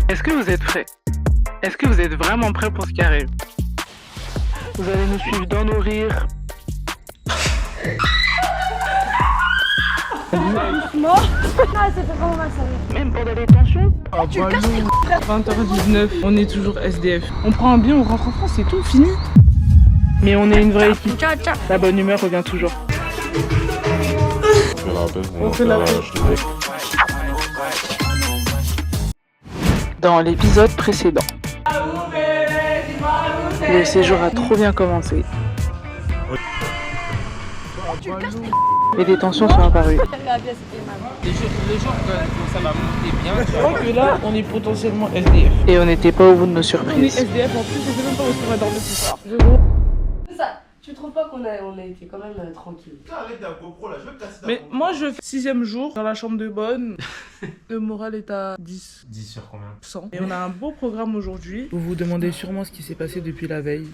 Est-ce que vous êtes prêts? Est-ce que vous êtes vraiment prêts pour ce qui arrive? Vous allez nous suivre dans nos rires. Non, ça fait vraiment mal ça. Même pendant les tensions. Ah, tu me casses les couilles. 20h19, on est toujours SDF. On prend un billet, on rentre en France, c'est tout, fini. Mais on est une vraie équipe. Ciao, ciao. La bonne humeur revient toujours. On fait la paix. Dans l'épisode précédent, le séjour a trop bien commencé. Et des tensions sont apparues. Les jours quand ça va monter bien, je crois que là on est potentiellement SDF. Et on n'était pas au bout de nos On est surprises. SDF en plus, on sait même pas où est-ce qu'on va dormir ce soir. C'est ça. Tu trouves pas qu'on a été quand même tranquille? Arrête ta GoPro là, je veux casser ta Mais GoPro. moi je fais 6ème jour dans la chambre de bonne. Le moral est à 10. 10 sur combien? 100. Et on a un beau programme aujourd'hui. Vous vous demandez sûrement ce qui s'est passé depuis la veille.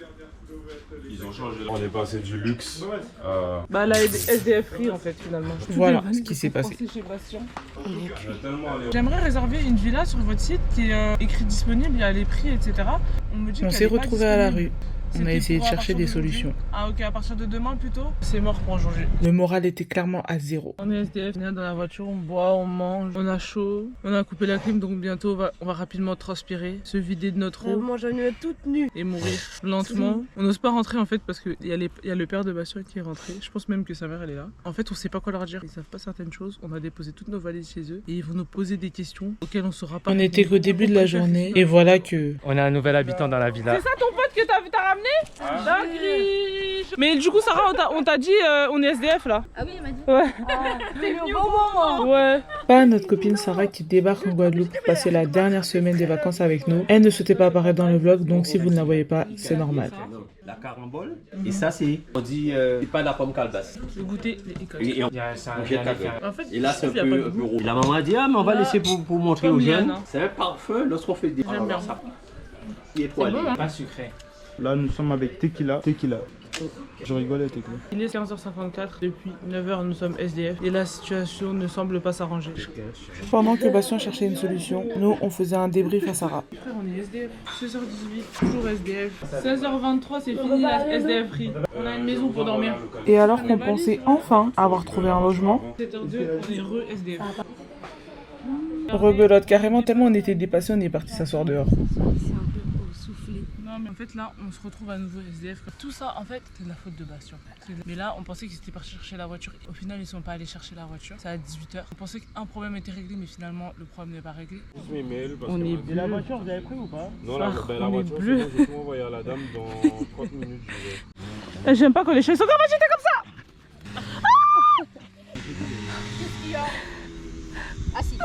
Ils ont changé. On est passé du luxe à. Bah la SDF free en fait finalement. Voilà Toutes les ce qui s'est passé. vannes chez Bastien. On a tellement allé. J'aimerais réserver une villa sur votre site qui est écrit disponible, il y a les prix, etc. On me dit On qu'elle s'est est pas retrouvés à la disponible. rue. On a C'était essayé de pour à chercher partir des d'aujourd'hui. solutions. Ah ok, à partir de demain plutôt. C'est mort pour aujourd'hui. Le moral était clairement à zéro. On est SDF, on est dans la voiture, on boit, on mange, on a chaud, on a coupé la clim donc bientôt on va rapidement transpirer, se vider de notre eau Moi j'en ai toute nue. et mourir lentement. On n'ose pas rentrer en fait parce qu'il y a le père de Bastien qui est rentré. Je pense même que sa mère elle est là. En fait on sait pas quoi leur dire, ils savent pas certaines choses. On a déposé toutes nos valises chez eux et ils vont nous poser des questions auxquelles on saura pas. On était qu'au début de la journée et voilà que... On a un nouvel habitant dans la villa. C'est ça ton pote que t'as ramené? Dinguerie. Mais du coup Sarah on t'a dit on est SDF là. Ah oui, elle m'a dit. Ouais. T'es venu au bon moment. Ouais. Pas notre copine Sarah qui débarque en Guadeloupe pour passer la dernière semaine des vacances avec nous. Elle ne souhaitait pas apparaître dans le vlog, donc si vous ne la voyez pas, c'est normal. La carambole. Et ça, c'est. On dit. C'est pas la pomme calebasse. Le goûter les écoles. Et on jette la gueule. En fait, Et là, c'est un il y a pas de peu goût. rouge. Et la maman a dit, ah, mais on va Là, laisser pour montrer aux comme jeunes. Yann, hein. C'est un parfum lorsqu'on fait des. J'aime bien. Ça. Il est étoilé. bon, hein. Pas sucré. Là, nous sommes avec Tequila. Je rigolais, Tequila. Il est 15h54, depuis 9h nous sommes SDF et la situation ne semble pas s'arranger. Pendant que Bastien cherchait une solution, nous on faisait un débrief à Sarah. Frère on est SDF, 16h18, toujours SDF. 16h23 c'est fini la SDF free. On a une maison pour dormir. Et alors qu'on pensait enfin avoir trouvé un logement, 7h02 on est re-SDF. rebelote carrément tellement on était dépassés, on est parti s'asseoir dehors. C'est un peu au soufflé. Non mais en fait là on se retrouve à nouveau SDF. Tout ça en fait c'est de la faute de Bastien. Mais là on pensait qu'ils étaient partis chercher la voiture. Au final ils sont pas allés chercher la voiture. C'est à 18h. On pensait qu'un problème était réglé mais finalement le problème n'est pas réglé. On est bleu. La voiture, vous avez pris ou pas? Non, la la on est voiture, bleu. c'est bon, j'ai tout envoyé à la dame dans 30 minutes. Je vais. J'aime pas quand les chiens sont comme j'étais comme ça. Ah si.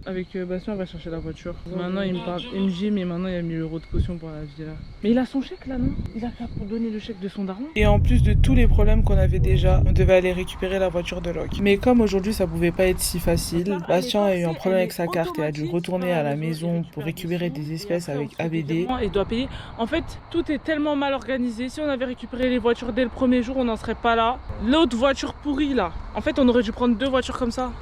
Avec Bastien, on va chercher la voiture. Maintenant, il me parle MJ, mais maintenant, il a mis l'euro de caution pour la villa. Mais il a son chèque là, non? Il a qu'à pour donner le chèque de son daron. Et en plus de tous les problèmes qu'on avait déjà, on devait aller récupérer la voiture de Locke. Mais comme aujourd'hui ça pouvait pas être si facile, Bastien a eu un problème avec sa carte et a dû retourner à la maison pour récupérer des espèces avec ABD. Il doit payer. En fait, tout est tellement mal organisé. Si on avait récupéré les voitures dès le premier jour, on n'en serait pas là. L'autre voiture pourrie là. En fait, on aurait dû prendre 2 voitures comme ça.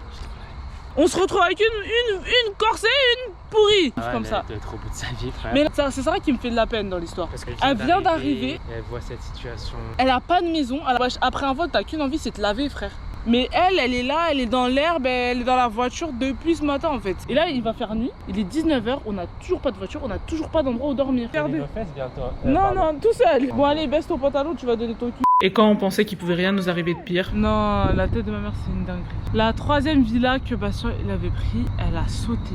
On se retrouve avec une corsée et une pourrie. Comme ça. Elle doit être au bout de sa vie, frère. Mais c'est ça qui me fait de la peine dans l'histoire. Parce qu'elle Elle vient d'arriver. et elle voit cette situation. Elle a pas de maison. Après un vol, t'as qu'une envie, c'est de te laver, frère. Mais elle est là, elle est dans l'herbe, elle est dans la voiture depuis ce matin en fait. Et là, il va faire nuit. Il est 19h, on n'a toujours pas de voiture, on n'a toujours pas d'endroit où dormir. Regardez. bientôt. Non, tout seul. Bon, allez, baisse ton pantalon, tu vas donner ton cul. Et quand on pensait qu'il pouvait rien nous arriver de pire, Non, la tête de ma mère, c'est une dinguerie. La 3e villa que Bastien il avait pris, elle a sauté.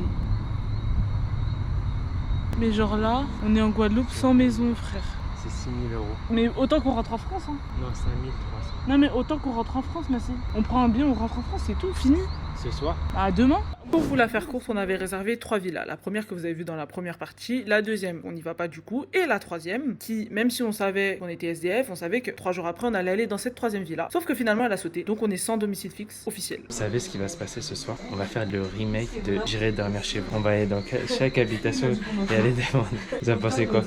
Mais genre là, on est en Guadeloupe sans maison, frère. C'est 6 000 €. Mais autant qu'on rentre en France, hein. Non, 5 300. Non, mais autant qu'on rentre en France, merci. On prend un billet, on rentre en France, c'est tout, fini. Ce soir? À demain. pour vous la faire courte, on avait réservé 3 villas. La première que vous avez vue dans la première partie, la deuxième, on n'y va pas du coup, et la troisième, qui, même si on savait qu'on était SDF, on savait que 3 jours après, on allait aller dans cette troisième villa. Sauf que finalement, elle a sauté. Donc on est sans domicile fixe officiel. Vous savez ce qui va se passer ce soir? On va faire le remake de J'irai dormir chez vous. On va aller dans chaque habitation et aller demander. Vous en pensez quoi?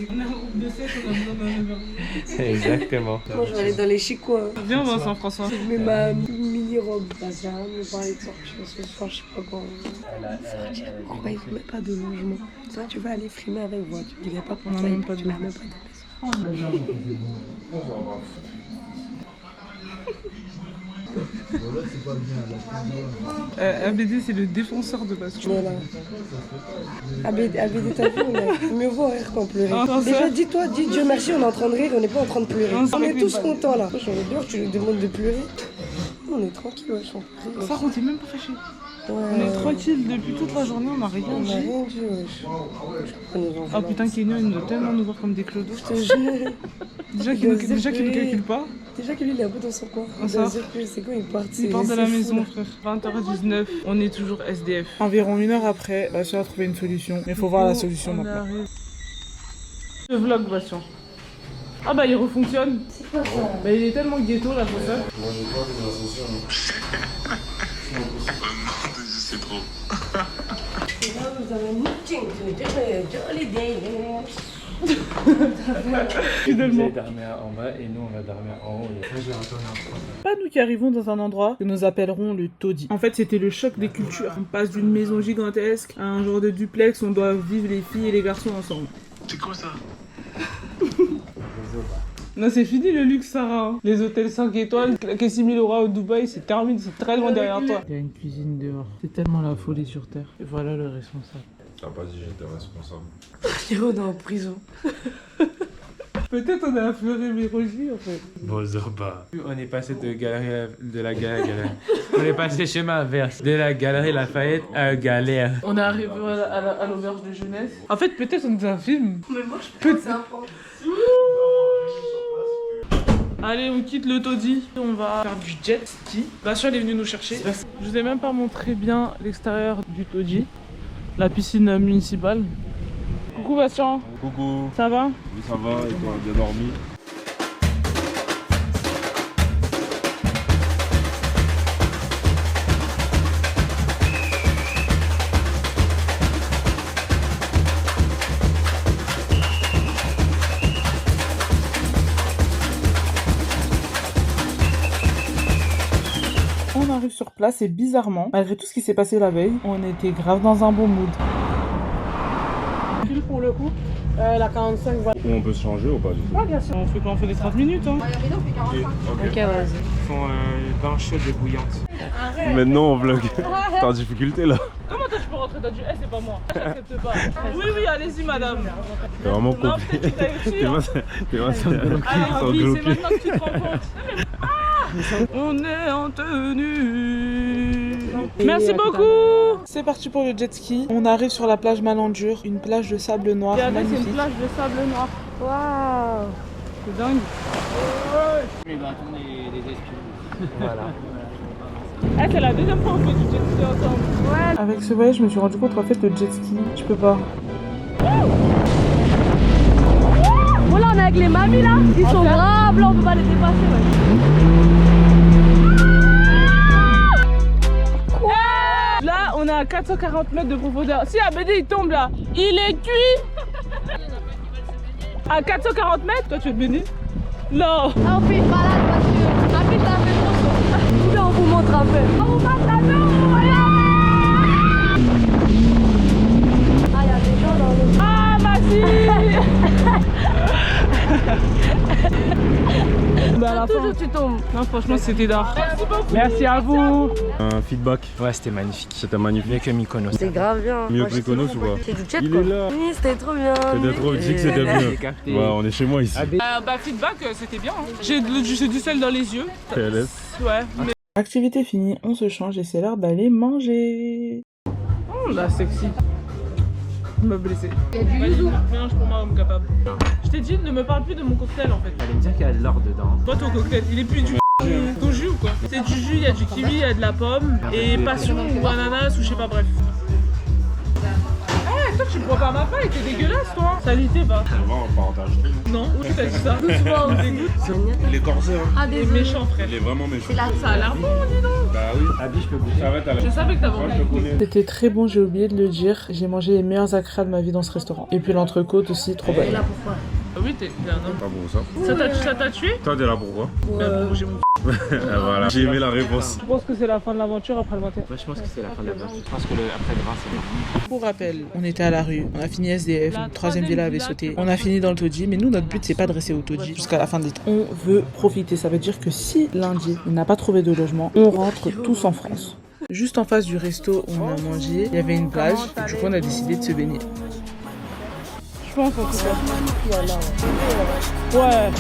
Exactement. Moi, je vais aller dans les chicots. Viens, on va en Saint-François. Je mets ma mini dit robe, bah ça va me parler de sortir ce soir, je sais pas quoi. Pourquoi il ne met pas de logement? Ça, tu vas aller frimer avec voiture. Il n'est pas pour ça, tu n'as même pas de maison. ABD, c'est le défenseur de Bastion. Voilà. ABD, t'as vu, mieux vaut rire qu'en pleurer. Ah, Déjà, dis-toi, dis Dieu merci, on est en train de rire, on n'est pas en train de pleurer. On est tous contents là. J'en ai dehors, tu nous demandes de pleurer. On est tranquille, wesh, on peut rire. Ça, on t'est même pas fâché. Ouais. On est tranquille depuis toute la journée, on n'a rien On n'a dit. rien dit, wesh. Ah putain, Kenyon, il doit tellement nous voir comme des clodos. Je te jure. Déjà qu'il ne calcule pas. Déjà que lui, il est un peu dans son coin. Ah, ça. C'est quoi, il part Il part de la maison, frère. 20h19, on est toujours SDF. Environ 1 heure après, Bastien a trouvé une solution. Mais il faut voir la solution On maintenant. arrive. Le vlog, Bastien. Ah bah il refonctionne. C'est quoi ça? Bah il est tellement ghetto la chaussette. Moi j'ai pas des ascensions. C'est trop. Et là, vous avez un meeting. Jolly day. Finalement. Vous allez dormir en bas et nous on va dormir en haut. Là je vais retourner en France. Pas nous qui arrivons dans un endroit que nous appellerons le taudis. En fait, c'était le choc des cultures. On passe d'une maison gigantesque à un genre de duplex où on doit vivre les filles et les garçons ensemble. C'est quoi ça? Non, c'est fini le luxe, Sarah. Les hôtels 5 étoiles, claquer 6 000 € au Dubaï, c'est terminé, c'est très loin derrière toi. Il y a une cuisine dehors. C'est tellement la folie sur Terre. Et voilà le responsable. T'as pas dit j'étais responsable. Yo, on est en prison. Peut-être on a affleuré mes rejets en fait. Bon Zorba. On est passé de la galerie. On est passé chemin inverse. De la galerie Lafayette à Galère. On est arrivé à l'auberge de jeunesse. En fait, peut-être on est un film. Mais moi, je pense que c'est un point. Allez, on quitte le taudis. On va faire du jet ski. Bastien est venu nous chercher. Je vous ai même pas montré bien l'extérieur du taudis. La piscine municipale. Coucou Bastien. Coucou. Ça va? Oui ça va et toi, bien dormi? On arrive sur place et bizarrement, malgré tout ce qui s'est passé la veille, on était grave dans un bon mood. Pour le coup, la 45 va. Ou on peut se changer ou pas du tout? Ah, bien sûr. On fait quoi? On fait des 30 minutes hein. Ok, vas-y. Ils font bain chaude et bouillante. Maintenant on vlog. T'es en difficulté là. Comment toi tu peux rentrer dans du S, c'est pas moi. J'accepte pas. Oui, oui, allez-y madame. T'es vraiment Non, compliqué. peut-être que t'as eu T'es pas Ah oui, c'est maintenant que tu te rends compte. On est en tenue. Merci beaucoup. C'est parti pour le jet ski. On arrive sur la plage Malandure, une plage de sable noir Regardez, c'est magnifique. une plage de sable noir. Waouh. C'est dingue. Eh, c'est la deuxième fois qu'on fait du jet ski ensemble. Ouais. Avec ce voyage, je me suis rendu compte qu'en fait, le jet ski, tu peux pas. Voilà, on est avec les mamies là. Ils sont graves là, on peut pas les dépasser. Là, on est à 440 mètres de profondeur. Si ABD il tombe là, il est cuit. À 440 mètres, toi tu veux te baigner? Non. Ah, on fait une balade parce que Rapide l'a fait trop chaud. Là, on vous montre un peu. On vous montre la nous. Ah, il y a des gens dans le. Ah, ma fille. Bah à la fin, Toujours tu tombes. non franchement c'était d'art. Merci beaucoup. Merci à vous. Un feedback. Ouais, c'était magnifique. C'était magnifique. Mieux que Mykonos. C'est grave bien. Mieux Moi, que je Mykonos sais ou pas. quoi? C'est du jet Il quoi. est là. Oui, c'était trop bien. C'était trop, dis que c'était bien. J'ai capté. Ouais, on est chez moi ici. Bah feedback c'était bien. Hein. J'ai du sel dans les yeux. PLS. Ouais. Mais... Activité finie, on se change et c'est l'heure d'aller manger. Oh la sexy. Il m'a blessé. Vas-y, mélange pour moi homme capable. Je t'ai dit ne me parle plus de mon cocktail en fait. Fallait me dire qu'il y a de l'or dedans. Toi ton cocktail, il est plus du ton jus ou quoi? C'est du jus, il y a du kiwi, il y a de la pomme et passion ou ananas ou je sais pas bref. Eh toi tu bois pas ma paille, t'es dégueulasse toi. Salité va. On va en partage. Non, où t'as dit ça? Doucement, on dégoûte. Il est corsé hein. Ah, Il est désolé. méchant frère. Il est vraiment méchant. Ça a l'air bon dis donc. Bah oui. Abi, je peux goûter. Ça va être à la. Je savais que t'avais Moi, envie. je te connais. C'était très bon, j'ai oublié de le dire. J'ai mangé les meilleurs acras de ma vie dans ce restaurant. Et puis l'entrecôte aussi, trop bonne. Et là, pourquoi? Ah oui t'es un homme. Pas bon ça. Ça t'a tué? Toi t'es là pourquoi? Bah, bon, j'ai mon Voilà, j'ai aimé la réponse. Je pense que c'est la fin de l'aventure après le 21. Moi je pense que c'est la fin de l'aventure. Je pense que après le 20 c'est bon. Pour rappel, on était à la rue, on a fini SDF, La une troisième villa avait villa sauté, on a fini dans le taudis, mais nous notre but c'est pas de rester au taudis jusqu'à la fin des temps. On veut profiter, ça veut dire que si lundi on n'a pas trouvé de logement, on rentre tous en France. Juste en face du resto où on a mangé, il y avait une plage, et du coup on a décidé de se baigner. Je pense en tout cas. Ouais.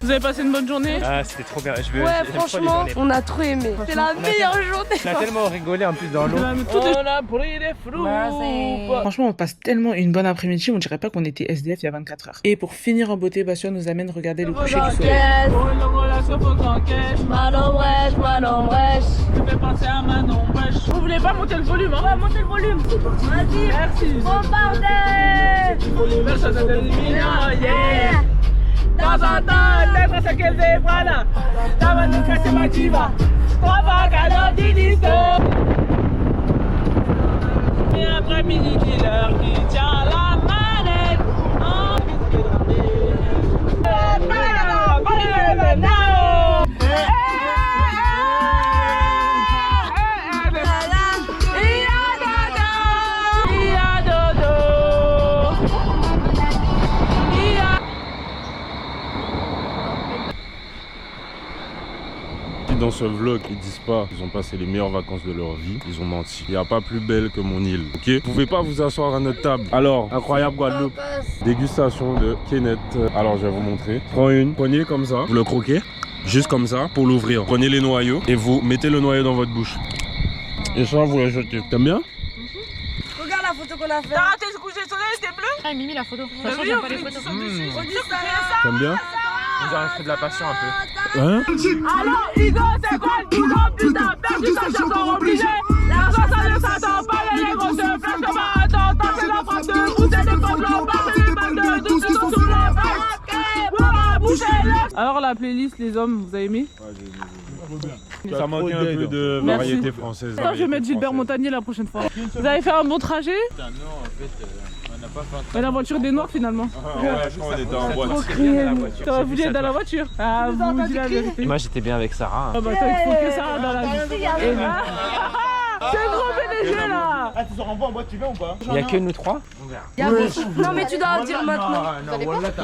Vous avez passé une bonne journée? Ah c'était trop bien. Ouais, franchement, on a trop aimé. C'est la meilleure journée. On a tellement rigolé en plus dans l'eau. On a pris des fruits. Franchement, on passe tellement une bonne après-midi, on dirait pas qu'on était SDF il y a 24 heures. Et pour finir en beauté, Bastien nous amène regarder le coucher du soleil. Je vais passer à Manon Wesh. Vous voulez pas monter le volume, hein? Ouais, montez le volume. Vas-y, merci. Bombardez. Ça donne yeah. Dans un temps, l'être c'est qu'elle est voilà. La manne c'est ma diva. Travaga dans l'Ilisto. Et après midi killer qui tient la manette. Dans ce vlog, ils disent pas qu'ils ont passé les meilleures vacances de leur vie, ils ont menti. Il n'y a pas plus belle que mon île, ok? Vous pouvez pas vous asseoir à notre table. Alors, incroyable Guadeloupe. Dégustation de Kenneth. Alors, je vais vous montrer. Prenez comme ça, vous le croquez, juste comme ça, pour l'ouvrir. Prenez les noyaux et vous mettez le noyau dans votre bouche. Et ça, vous le jetez. T'aimes bien? Regarde la photo qu'on a fait. T'as raté ce coucher de soleil, c'était bleu? Ah, Mimi, la photo. De toute façon, j'aime pas les photos. T'aimes bien? Vous avez fait de la passion un peu. Hein? Alors, Igo, c'est quoi le boulot, putain? Perdu, ça cherche en obligé. L'argent, ça ne s'attend pas, les négros se flashent comme un attentat. C'est la frappe de roue, c'est des pommes lombards, c'est des balles de douce, ils sont sous la vache. Alors, la playlist, les hommes, vous avez aimé? Ça manquait un peu de variété française. Attends, je vais mettre Gilbert Montagnier la prochaine fois. Vous avez fait un bon trajet? Non, en fait, on n'a pas fait Mais la voiture des noirs finalement. ouais, je crois qu'on était en boîte. T'aurais voulu être dans la voiture? Ah, vous dites la vérité. Moi j'étais bien avec Sarah. Ah bah toi, il faut que Sarah dans la vie. C'est un gros PDG là! Ah, tu sors en bois en boîte, tu viens ou pas? Il y a que nous trois? Non, mais tu dois dire maintenant.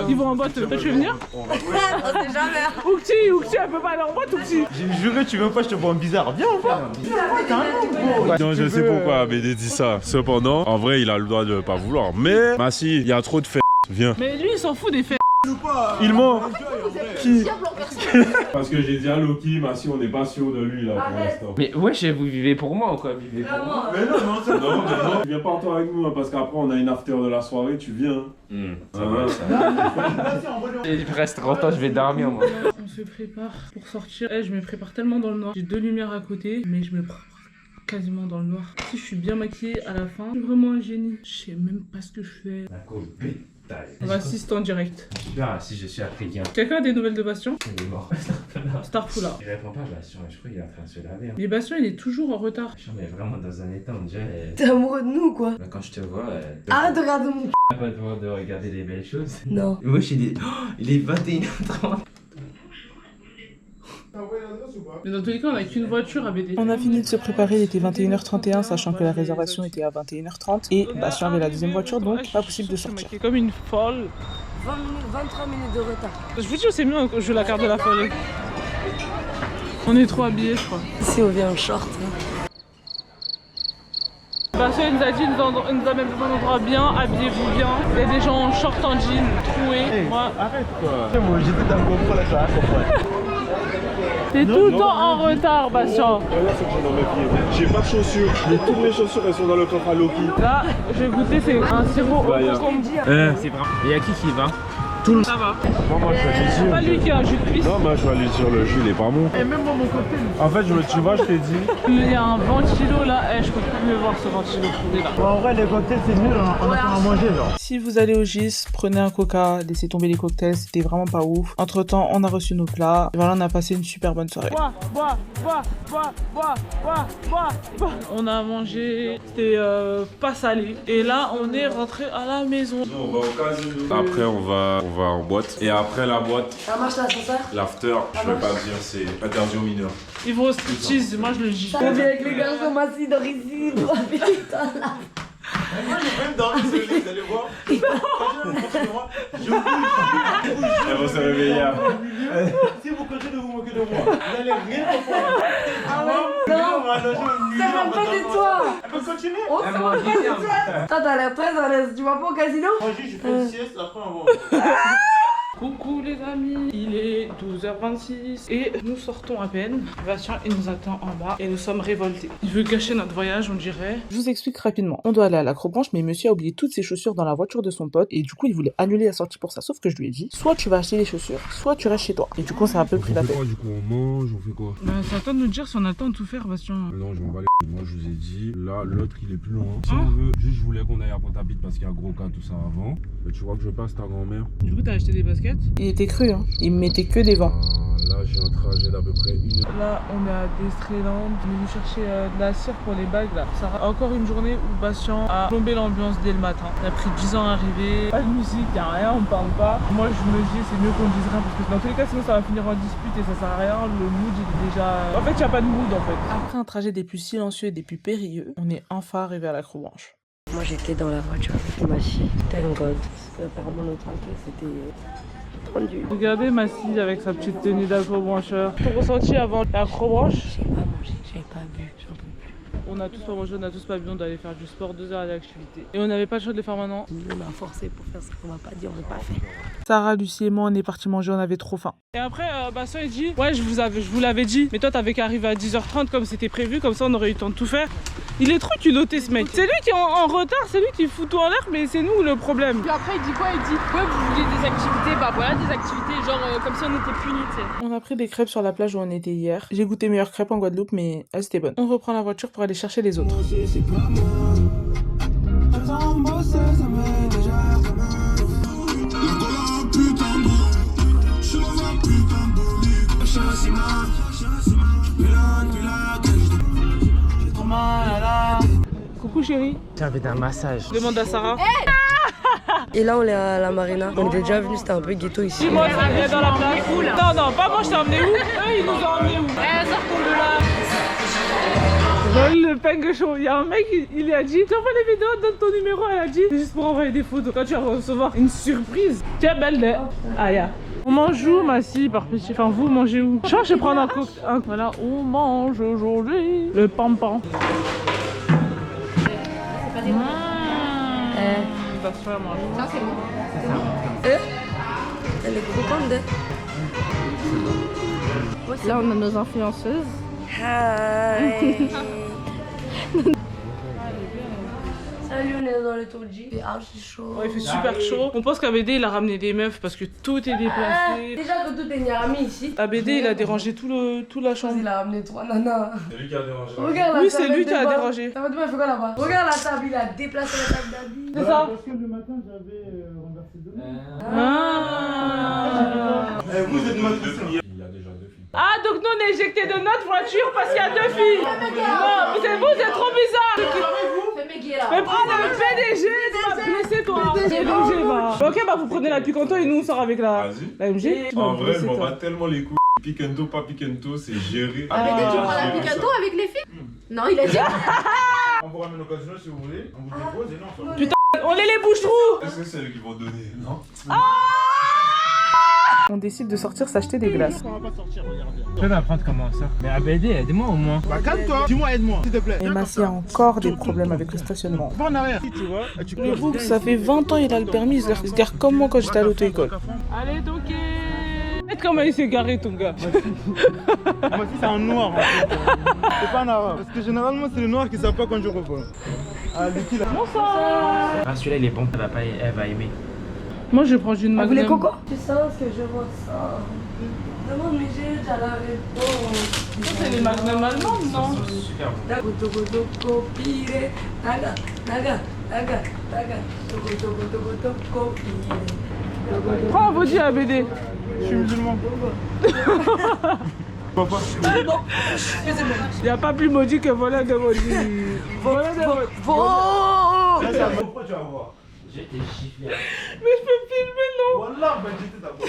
Ils vont en boîte, toi tu veux venir? On sait jamais. Oukti, elle peut pas aller en boîte, Oukti. J'ai juré, tu veux pas, je te vois bizarre. Viens ou pas? Non, je sais pourquoi BD dit ça. Cependant, en vrai, il a le droit de pas vouloir. Mais, Massi, il y a trop de viens. Mais lui, il s'en fout des faits. Il ment. Qui? Parce que j'ai dit à Loki, Massi, on n'est pas sûr de lui là pour l'instant. Mais wesh, vous vivez pour moi ou quoi? Vivez pour moi. Mais non, tu viens pas en toi avec nous hein, parce qu'après on a une after de la soirée, tu viens. Il reste 30 ans, je vais dormir moi. On se prépare pour sortir. Je me prépare tellement dans le noir. J'ai deux lumières à côté, mais je me prépare quasiment dans le noir. Si je suis bien maquillée à la fin, je suis vraiment un génie. Je sais même pas ce que je fais. On va assister en direct. Ah, si je suis africain. Quelqu'un a des nouvelles de Bastien? Il est mort. Starfoula. Il répond pas à Bastien, je crois qu'il est en train de se laver. Mais Bastien, il est toujours en retard. Je mais vraiment dans un état, on dirait. T'es amoureux de nous quoi? Quand je te vois. Arrête de regarder mon Pas de voir de regarder les belles choses. Non. Wesh, il est 21h30. Mais dans tous les cas, on n'a qu'une voiture à BD. On a fini de se préparer, il était 21h31, sachant que la réservation était à 21h30. Et Bastien avait la deuxième voiture, donc pas possible de sortir. C'est comme une folle. 23 minutes de retard. Je vous dis, c'est mieux que je joue la carte de la folle. On est trop habillés, je crois. Ici, on vient en short. Bastien nous a dit, il nous amène dans un endroit bien, habillez-vous bien. Il y a des gens en short, en jean, troués. Hey, Moi, arrête quoi. Moi j'étais dans le GoPro là, ça va comprendre. t'es tout le temps en retard, Bastien. Là, c'est que j'ai dans mes pieds. J'ai pas de chaussures. Mais toutes mes chaussures, elles sont dans le coffre à Loki. Là, je vais goûter, c'est un sirop au concombre. C'est vrai. Il y a qui va? tout le monde. Ça va. Moi, je vais lui C'est pas dire. lui qui a un jus de cuisse. Non, mais je vais lui dire le jus, il est pas bon. Et même moi, mon cocktail. En fait, tu vois, je t'ai dit. Il y a un ventilo là. Je peux plus me voir ce ventilo pourri là. En vrai, les cocktails, c'est nul, hein. On a pas à manger, genre. Si vous allez au GIS, prenez un coca, laissez tomber les cocktails, c'était vraiment pas ouf. Entre temps, on a reçu nos plats. Et voilà, on a passé une super bonne soirée. On a mangé, c'était pas salé. Et là, on est rentré à la maison. On va au casino. Après, on va en boîte. Et après la boîte, Ça marche l'ascenseur? l'after, je vais pas dire, c'est interdit aux mineurs. Ils vont au striptease, moi je le dis. On vient avec les garçons, Massi, dans ici. Putain, là. Moi, j'ai même dormi, vous allez voir. Elles vont se réveiller après. Si vous continuez de vous moquer de moi, vous allez rien comprendre. Ah ouais? Non, ça va pas de toi. Elle peut continuer. On se moque pas de toi. Toi, t'as l'air très à l'aise. Tu vas pas au casino? Moi, je fais une sieste, après, on va. Coucou les amis, il est 12h26 et nous sortons à peine. Bastien il nous attend en bas et nous sommes révoltés. Il veut gâcher notre voyage on dirait. Je vous explique rapidement. On doit aller à l'Acrobranche, mais monsieur a oublié toutes ses chaussures dans la voiture de son pote et du coup il voulait annuler la sortie pour ça. Sauf que je lui ai dit, soit tu vas acheter les chaussures, soit tu restes chez toi. Et du coup ça a un peu pris la tête. Du coup, on mange, on fait quoi? Bah c'est à toi de nous dire si on a le temps de tout faire Bastien. Non, je m'en bats les. Moi, je vous ai dit, là, l'autre, il est plus loin. Si on veut, juste, je voulais qu'on aille à Pointe-à-Pitre parce qu'il y a gros cas, tout ça avant. Mais tu vois que je passe ta grand-mère. Du coup t'as acheté des baskets? Il était cru, hein. Il me mettait que des vents. Là, j'ai un trajet d'à peu près 1 heure. Là on est à Destreland, on est venu chercher de la cire pour les bagues là. Ça sera encore une journée où Bastien a plombé l'ambiance dès le matin. On a pris 10 ans à arriver, pas de musique, y'a rien, on parle pas. Moi je me dis c'est mieux qu'on dise rien parce que dans tous les cas sinon ça va finir en dispute et ça sert à rien. Le mood il est déjà... En fait y'a pas de mood en fait. Après un trajet des plus silencieux et des plus périlleux, on est enfin arrivé à l'Acrobranche. Moi, j'étais dans la voiture avec ma fille. Thank God. Parce que apparemment, notre enquête, c'était tendu. Regardez Massy avec sa petite tenue d'acrobrancheur. Ton ressenti avant l'acrobranche? J'ai pas mangé, j'avais pas bu, j'en peux plus. On a tous pas mangé, on a tous pas bu, on doit aller faire du sport, 2 heures d'activité. Et on n'avait pas le choix de le faire maintenant. On m'a forcé pour faire ce qu'on m'a pas dit, on n'a pas fait. Sarah, Lucie et moi, on est partis manger, on avait trop faim. Et après, Bastien il dit, ouais je vous l'avais dit, mais toi t'avais qu'à arriver à 10h30 comme c'était prévu, comme ça on aurait eu le temps de tout faire. Il est trop culotté ce mec. C'est lui qui est en retard, c'est lui qui fout tout en l'air, mais c'est nous le problème. Puis après, il dit quoi? Il dit, ouais, vous vouliez des activités, bah voilà des activités, genre comme si on était punis, tu sais. On a pris des crêpes sur la plage où on était hier. J'ai goûté meilleures crêpes en Guadeloupe, mais elles étaient bonnes. On reprend la voiture pour aller chercher les autres. Coucou chérie. J'avais d'un massage. Demande à Sarah. Et là, on est à la marina. On était déjà venu, c'était un peu ghetto ici. Dis-moi, ça vient dans la place. Non, pas moi, je t'ai emmené où? Eux, ils nous ont emmené où? Sortons de là. Joël Le Peng Show. Il y a un mec, il a dit, j'envoie les vidéos, donne ton numéro. Elle a dit, c'est juste pour envoyer des photos. Quand tu vas recevoir une surprise. Tiens, belle de. Aya. On mange où, Massy, par petit? Enfin, vous mangez où? Je crois que je vais prendre un cocktail. Voilà, on mange aujourd'hui le pampan. Ça, c'est bon. Elle est croquante, Là, on a nos influenceuses. Hi. Salut, on est dans le tour de J. C'est archi chaud. Ouais, il fait super chaud. On pense qu'ABD il a ramené des meufs parce que tout est déplacé. Déjà que tout est Nyarami ici. ABD il a dérangé tout la chambre. Il a ramené 3 nanas. C'est lui qui a dérangé. Regarde la Oui, table c'est lui qui a devant. dérangé. Ça va demain, il fait quoi là-bas? Regarde la table, il a déplacé la table d'habit. C'est ça. Parce que le matin, j'avais renversé deux. Vous êtes mal de il y a déjà 2 filles. Ah, donc nous on est éjectés de notre voiture parce qu'il y a 2 filles. Non, vous êtes trop bizarre. Fais mes guillemets là. Mais prends le PDG, tu vas blesser toi. PDG, va. Ok, bah vous prenez la Picanto et nous on sort avec la MG. Tu vas En vrai, je blesser, m'en toi. bats tellement les couilles. Piquento, pas Piquento, c'est géré. Mais tu prends la Picato avec les filles? Non, il a dit. On vous ramène au casino si vous voulez. On vous dépose et non, ça. Putain, on est les bouches-trous. Est-ce que c'est eux qui vont donner? Non. On décide de sortir s'acheter des glaces. On va pas sortir, regarde bien. Je peux m'apprendre comment ça. Mais ABD, aide-moi au moins. Bah calme-toi. Dis-moi, aide-moi, s'il te plaît. Et Massi a encore des problèmes avec le stationnement. Va en arrière. Tu vois, et tu Le bouc, ça fait 20 ans il a le permis, il se gare comme moi quand j'étais à l'auto-école. Allez, donc. Regarde comment il s'est garé ton gars. Moi aussi, c'est un noir en fait. C'est pas un arabe. Parce que généralement, c'est le noir qui savent pas quand je revois. Ah, Lucky là. Bonsoir. Ah, celui-là il est bon. Elle va aimer. Moi je vais prendre une Vous voulez Magnum. coco? C'est ça ce que je vois ça. Demande mais j'ai déjà la réponse. Ça c'est les Magnum allemandes, non? Super bon. Goto goto copire. Naga, naga, naga, naga. Goto goto goto copire. Prends un body à BD. Je suis musulman. Papa. Il n'y a pas plus maudit que voler de maudit. Voler de maudit. Là, c'est un GoPro, tu vas voir. J'ai été giflé. Mais je peux filmer, non? Wallah, bah j'étais ta GoPro.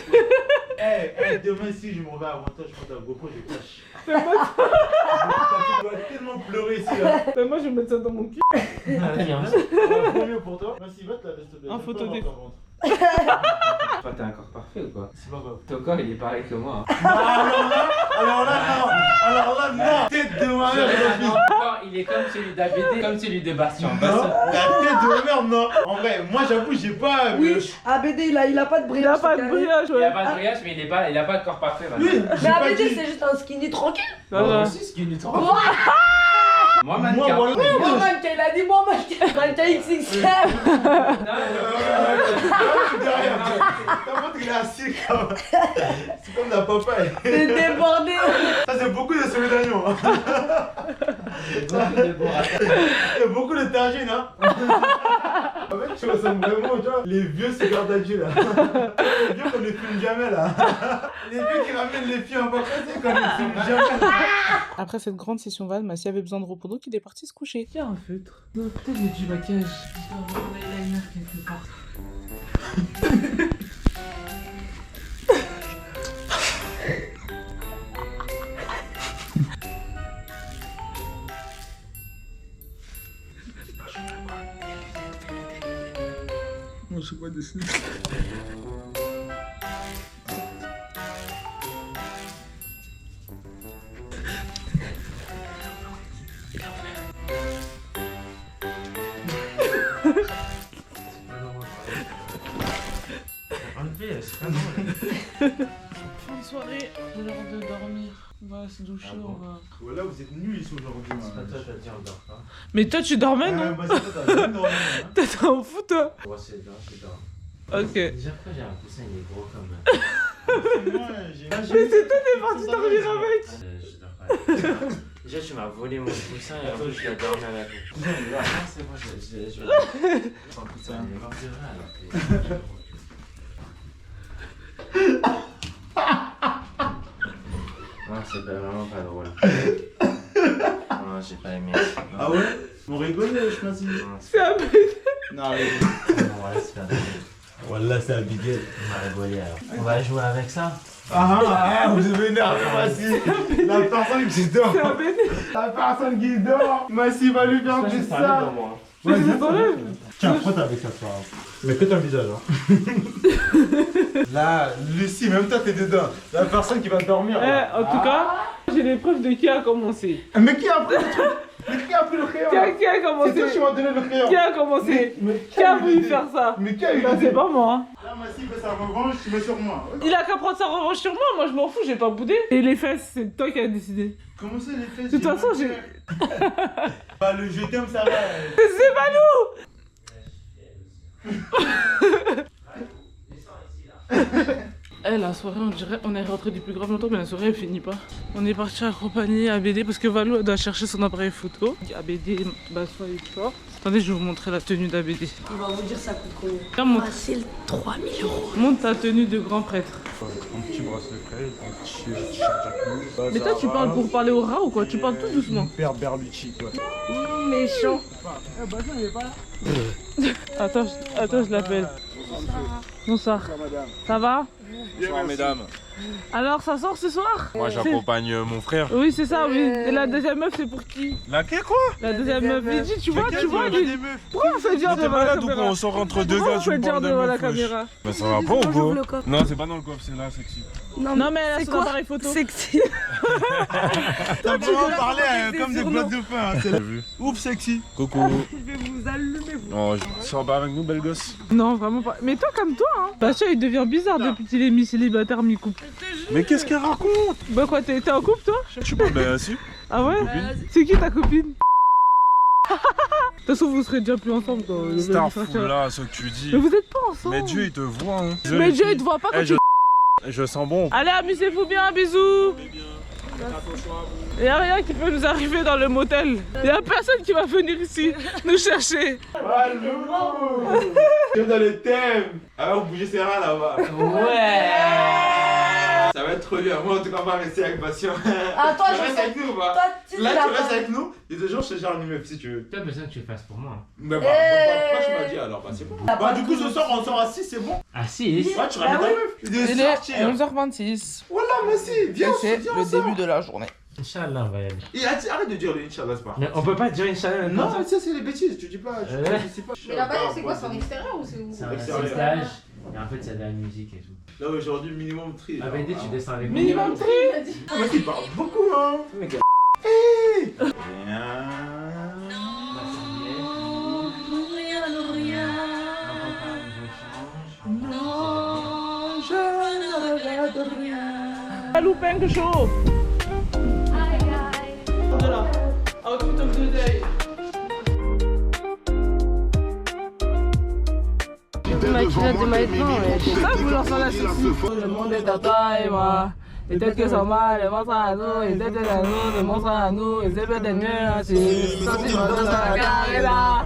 Eh, demain, si je m'en vais avant toi, je prends ta GoPro, je cache. Tu dois tellement pleurer ici là. Mais moi je vais mettre ça dans mon cul. Premier pour toi. Merci, va te la laisser. En photo des- Toi, t'es un corps parfait ou quoi? C'est pas grave. Ton corps, il est pareil que moi. Hein. Alors là, non. Tête de ma mère, Ton corps, il est comme celui d'ABD, comme celui de Bastien. non. La tête de ma mère, non. En vrai, moi j'avoue, j'ai pas. Oui, ABD il a pas de Il brillage. n'y a pas de brillage, Il ouais. a pas de brillage, mais il a pas de corps parfait. Oui, Mais j'ai pas ABD dit. c'est juste un skinny tranquille. Moi Voilà. aussi, ce qui est trop. Moi, Moi, Moi, mannequin. voilà. moi mannequin, il a dit moi mannequin. Mannequin XXL. Derrière, t'as montré qu'il est assis comme. C'est comme la papaye. C'est débordé. Ça, c'est beaucoup de ce médaillon. Il y a beaucoup de tagines, hein. En fait, tu ressembles vraiment, tu vois, les vieux cigares d'adieu là. Les vieux qu'on ne fume jamais là. Les vieux qui ramènent les filles en vacances et qu'on ne fume jamais. Après cette grande session Val, Massy avait besoin de repos, donc il est parti se coucher. Il y a un feutre. Non, peut-être j'ai du maquillage. Je dois avoir un eyeliner quelque part. Moi, je sais pas dessiner. Enlevé, c'est pas drôle. Fin de soirée, c'est l'heure de dormir. On va se doucher, Ah bon. on va... Voilà, vous êtes nuls ici aujourd'hui. C'est pas toi, je vais te dire, on dort pas. Mais toi tu dormais, non? Bah, c'est toi, t'as bien dormi. Hein. T'es en fou, toi? Ouais, c'est dehors, c'est dehors. Ok. Déjà, après, j'ai un coussin, il est gros comme. Moi, j'ai. Mais c'est toi, t'es parti dormir avec! Je dors pas. Déjà, tu m'as volé mon coussin et en plus, je l'ai dormi avec vous. Non, c'est moi, je vais. Sans coussin, il est mort de rire alors que. Non, c'est pas vraiment pas drôle. Non, j'ai pas aimé. Non. Ah ouais? On rigole, je pense. Non, C'est un peu... Non, mais. bon, ouais, c'est pas drôle. Wallah, c'est Abigail. On va rigoler alors. On va jouer avec ça. Vous avez énervé, Massi. La personne qui dort. C'est un bébé. La personne qui dort. Massi va lui faire du ça. Mais c'est ton rêve. Tiens, frotte avec ça, toi. Mais que ton visage, hein. Là, Lucie, même toi, t'es dedans. La personne qui va dormir. là. En tout cas, j'ai les preuves de qui a commencé. Mais qui a pris le truc? Mais qui a pris le crayon? Qui a C'est commencé? toi qui m'as donné le crayon. Qui a commencé? Mais Qui a eu voulu l'idée? faire ça? Mais qui a eu Bah, l'idée? c'est pas moi. Hein. Là, Massi fait sa revanche, mais sur moi. Il a qu'à prendre sa revanche sur moi je m'en fous, j'ai pas boudé. Et les fesses, c'est toi qui as décidé. Comment ça, les fesses? De toute façon, j'ai... Bah, le je t'aime, ça va. C'est pas nous! Eh, la soirée, on dirait, on est rentré du plus grave longtemps, mais la soirée elle finit pas. On est parti accompagner ABD parce que Valou elle doit chercher son appareil photo. ABD, bah, soit il sort. Attendez, je vais vous montrer la tenue d'ABD. Il va vous dire ça coûte combien. Tiens, montre, Facile 3000 €. montre ta tenue de grand prêtre. Un petit bracelet frère, un petit t-shirt Jacquemus. Mais toi, tu parles pour parler au rat ou quoi? Tu parles tout doucement. Père Berlucci, quoi. Méchant. Attends, je l'appelle. Bonsoir. Ça va? Bonsoir mesdames. Alors, ça sort ce soir? Moi j'accompagne mon frère. Oui, c'est ça, oui. Et la deuxième meuf, c'est pour qui? Laquelle quoi? La deuxième meuf. Il dit, tu vois, des lui. meufs. Pourquoi on fait dire T'es devant la malade ou quoi? caméra? On sort entre deux Pourquoi gars, on tu me fait dire parles de devant la meuf, wesh. caméra? Mais ça va pas ou Moi, j'ouvre quoi? le coffre. Non, c'est pas dans le coffre, c'est là, sexy. Non, mais elle a c'est son quoi? appareil photo. Sexy. T'as vraiment parlé des comme des surnoms. blocs de pain, hein. C'est T'as vu? ouf sexy. Coucou. Je vais vous allumer, vous. Non, sors pas avec nous, belle gosse. Non, vraiment pas. Mais toi, comme toi, hein. Bastien, il devient bizarre depuis qu'il est mi-célibataire, mi-couple. Mais qu'est-ce qu'elle raconte? Bah quoi, t'es en couple, toi? Je suis pas bien assis. Ah ouais? Copine. C'est qui ta copine? toute façon, vous serez déjà plus ensemble quand le Starful ce que tu dis. Mais vous êtes pas ensemble. Mais Dieu, il te voit. Hein. Mais Dieu, il te voit pas quand tu... Je sens bon. Allez, amusez-vous bien, bisous. Il n'y a rien qui peut nous arriver dans le motel. Il n'y a personne qui va venir ici nous chercher. Allô. Je suis dans le thème. Ah, vous bougez ses rats là-bas. Ouais. Ça va être trop bien. Moi, en tout cas, on va rester avec Patient. Ah, toi, tu restes avec nous ou pas? Là, tu restes avec nous. Et deux jours, je te gère une meuf si tu veux. T'as besoin que tu le fasses pour moi. Mais bah, pourquoi tu m'as dit alors? Bah, c'est bon. Bah, du coup, ce soir, on sort à 6, c'est bon? À 6? Ouais, tu ramènes ta meuf. Il est 11h26. Voilà, merci. Viens, c'est le début de la journée. Inch'Allah, on va y aller. Et arrête de dire le Inch'Allah, c'est pas. Mais on peut pas dire Inch'Allah. Non, ça, c'est les bêtises. Tu dis pas. Je sais pas. Mais la bagnole, c'est quoi? C'est en extérieur ou c'est où? C'est un stage. Et en fait, c'est de la musique et tout. Là, aujourd'hui, minimum tri. Ah, BD, tu descends avec moi. Minimum tri. Ah, mais il parle beaucoup, hein. Mais gars. Hey. La louping chaud. Voilà. Out of the day. Ça, vous lancez la sauce. Le monde est à toi et moi. Et peut-être que ça mal, le monstre à nous, et peut-être que à nous, le monstre à nous, et c'est peut-être mieux ainsi. Sentiment dans la carrière.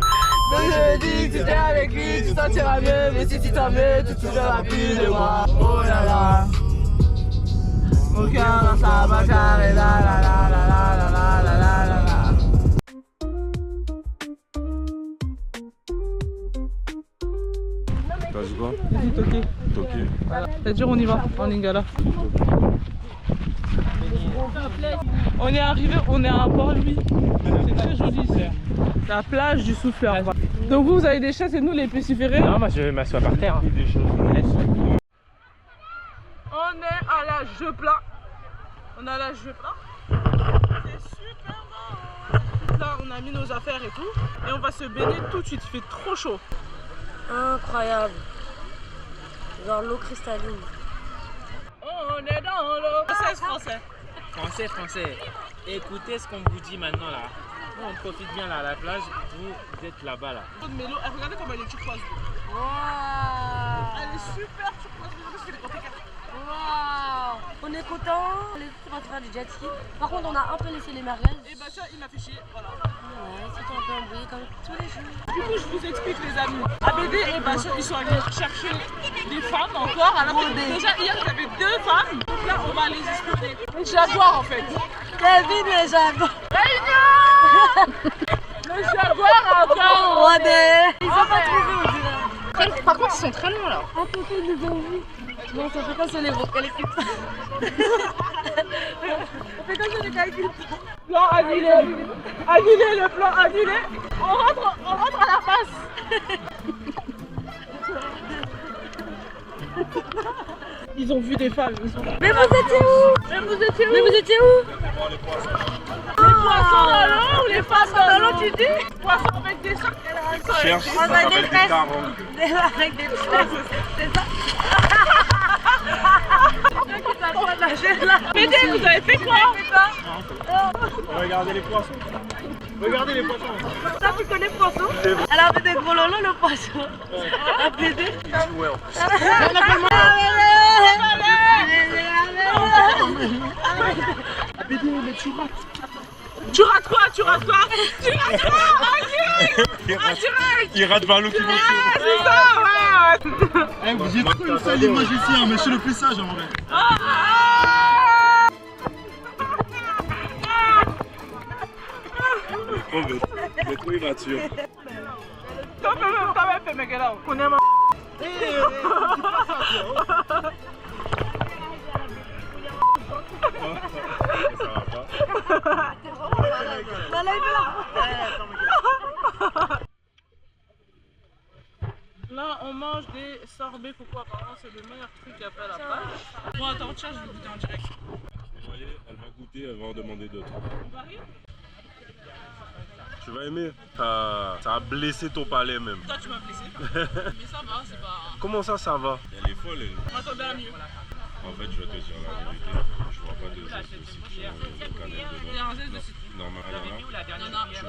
Donc je dis que tu es avec lui, tu sentiras mieux, mais si tu t'en veux, tu te souviendras plus de moi. Oh là là. Mon cœur dans sa bagarre et la la la la la la la la la la. T'as dit quoi? J'ai dit toqué. Toqué. C'est-à-dire on y va, en Lingala. On est arrivé, on est à Port-Louis. C'est très joli ici. La plage du Souffleur. Donc vous avez des chaises et nous les pestiférés. Non, moi je m'assois par terre. Hein. On est à la jeu plat. On est à la jeu plat. C'est super beau. Là on a mis nos affaires et tout. Et on va se baigner tout de suite, il fait trop chaud. Incroyable. Genre l'eau cristalline. On est dans l'eau. Français. Français. Écoutez ce qu'on vous dit maintenant là. Nous on profite bien là à la plage, vous êtes là-bas là. Mélo, regardez comment elle est turquoise. Waouh. Elle est super turquoise. Waouh. On est content. On est tous en train de faire du jet ski. Par contre, on a un peu laissé les merguez. Et bah ça, il m'a fait chier. Voilà. Ouais, c'était un peu embrouillé comme tous les jours. Du coup, je vous explique les amis. ABD et Bachar, ils sont allés chercher des femmes encore. Alors que déjà hier, il y avait 2 femmes. Donc là, on va les explorer. Les jaguars en fait. Kevin, les jaguars. Les jaguars encore. Ouais, ils ont pas trouvé, on dirait. Par contre, ils sont très longs là. Ah, pourquoi ils nous ont vus? Non, ça fait pas sur les vocales. On fait comme ça les calculs. Plan annulé. Annulé, le plan annulé. On rentre à la face. Ils ont vu des femmes. Mais vous étiez où? Mais vous étiez où? Les poissons dans l'eau ou les femmes dans l'eau, tu dis? Poissons avec des sacs. Cherche, ça On a des s'appelle des tresses. tarangs. Avec des tresses. C'est ça? Médé, vous avez fait quoi? Regardez les poissons. Regardez les poissons. Ça, tu connais poisson? Elle a fait des gros lolos, le poisson. Un Médé. Tu rates quoi? Tu rates quoi? Il rate vers l'eau qui va C'est ça, ouais. Vous êtes trop une sale image ici, hein, mais je suis le plus sage en vrai. C'est trop immature. T'as même fait, mec, là. On aime Là, on mange des sorbets coco. Apparemment, c'est le meilleur truc qu'il y a fait à la plage. Bon, attends, tiens, je vais goûter en direct. Vous voyez, elle va goûter, elle va en demander d'autres. Tu vas aimer. Ça a blessé ton palais même. Toi, tu m'as blessé. Mais ça va, c'est pas. Comment ça va? Elle est folle, elle. On m'attendait à mieux. En fait, je vais te dire la vérité. Je vois pas de zeste de citron, de cannelle dedans. Il y a un zeste de citron. Normal.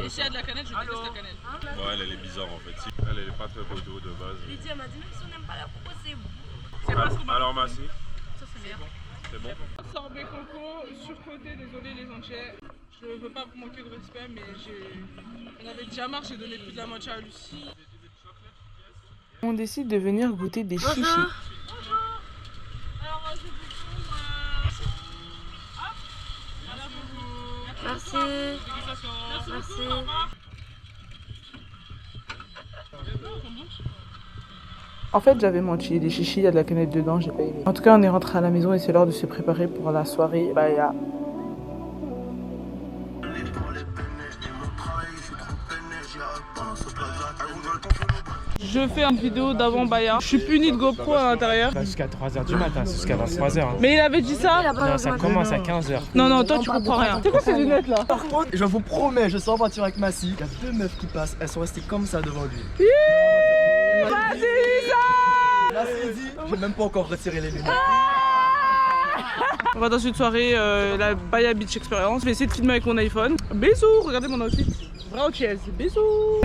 Et s'il y a de la cannelle, je déteste la cannelle. Ouais, elle est bizarre en fait. Elle est pas très poteau de base. Lydia m'a dit, mais si on n'aime pas la coco, c'est bon. C'est pas ce qu'on m'a Alors, Massi, Ça, c'est bien. c'est bon? Sorbet coco, surcoté, désolé les entiers. Je veux pas vous manquer de respect, mais on avait déjà marre, j'ai donné plus de la moitié à Lucie. On décide de venir goûter des chichis. Bonjour. Alors, je vous prends. Hop. Voilà pour vous. Merci. Merci. En fait, j'avais menti. Les chichis, il y a de la canette dedans, j'ai pas aimé. En tout cas, on est rentré à la maison et c'est l'heure de se préparer pour la soirée Baya. Je fais une vidéo d'avant Baya. Je suis punie de GoPro à l'intérieur. Jusqu'à 3h du matin, c'est jusqu'à 23h. Mais il avait dit ça? Non, ça commence à 15h. Non, non, toi tu comprends rien. C'est quoi ces lunettes là? Par contre, je vous promets, je sors en voiture avec Massi. Il y a 2 meufs qui passent, elles sont restées comme ça devant lui. Vas-y, ça! Là, c'est dit, j'ai même pas encore retiré les lunettes. On va dans une soirée, la Baya Beach Experience. Je vais essayer de filmer avec mon iPhone. Bisous, regardez mon outfit. Vrai ou cheese? Bisous!